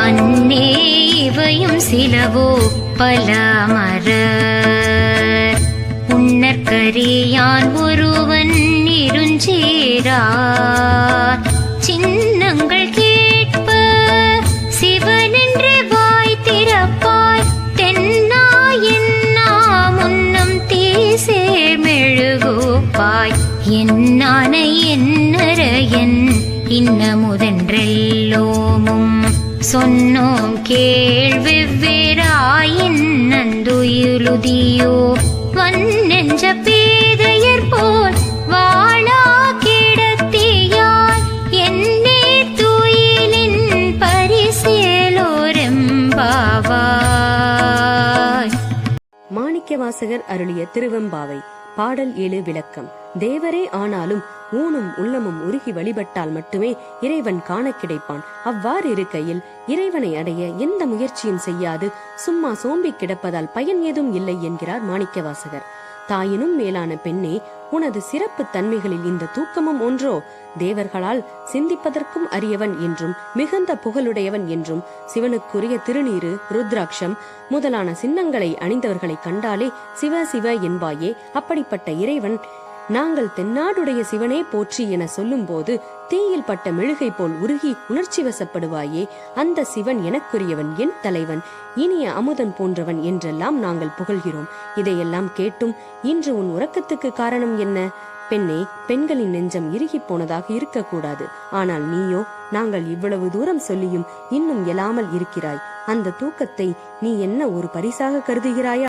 அன்னே இவையும் சிலவோ பல மர உன்னற்கரியான் ஒருவன் இருஞ்சேரா சின்னங்கள் கேட்ப சிவனென்று வாய் திறப்பாய் தென்னா என்னா முன்னம் தீசேர் மெழுகோப்பாய் என்னான என்னரையன் இன்னமுதென்றெல்லோமும் சொன்னோம் கேள்வெவ்வேறாயின் நந்துயுலுதியோ வன்னெஞ்ச பேதையர் போல் வாழா கிடத்தியாய் என்னே துயிலின் பரிசேலோரெம்பாவாய். மாணிக்கவாசகர் அருளிய திருவெம்பாவை. பாடல் 7 விளக்கம். தேவரே ஆனாலும் ஊனும் உள்ளமும் உருகி வழிபட்டால் மட்டுமே இறைவன் காண கிடைப்பான். அவ்வாறு இருக்கையில் இறைவனை அடைய எந்த முயற்சியும் செய்யாது சும்மா சோம்பி கிடப்பதால் பயன் ஏதும் இல்லை என்கிறார் மாணிக்கவாசகர். தாயினும் மேலான பெண்ணே, உனது சிறப்பு தன்மைகளில் இந்த தூக்கமும் ஒன்றோ? தேவர்களால் சிந்திப்பதற்கும் அரியவன் என்றும் மிகுந்த புகழுடையவன் என்றும் சிவனுக்குரிய திருநீரு ருத்ராட்சம் முதலான சின்னங்களை அணிந்தவர்களை கண்டாலே சிவ சிவ என்பாயே. அப்படிப்பட்ட இறைவன் நாங்கள் தென்னாடுடைய சிவனே போற்றி என சொல்லும் போது தீயில் பட்ட மெழுகை போல் உருகி உணர்ச்சி வசப்படுவாயே. அந்த சிவன் எனக்குரியவன், என் தலைவன், இனிய அமுதன் போன்றவன் என்றெல்லாம் நாங்கள் புகழ்கிறோம். இதையெல்லாம் கேட்டும் இன்று உன் உறக்கத்துக்கு காரணம் என்ன? பெண்ணே, பெண்களின் நெஞ்சம் இறுகி போனதாக இருக்கக்கூடாது. ஆனால் நீயோ நாங்கள் இவ்வளவு தூரம் சொல்லியும் இன்னும் எழாமல் இருக்கிறாய். அந்த தூக்கத்தை நீ என்ன ஒரு பரிசாக கருதுகிறாயா?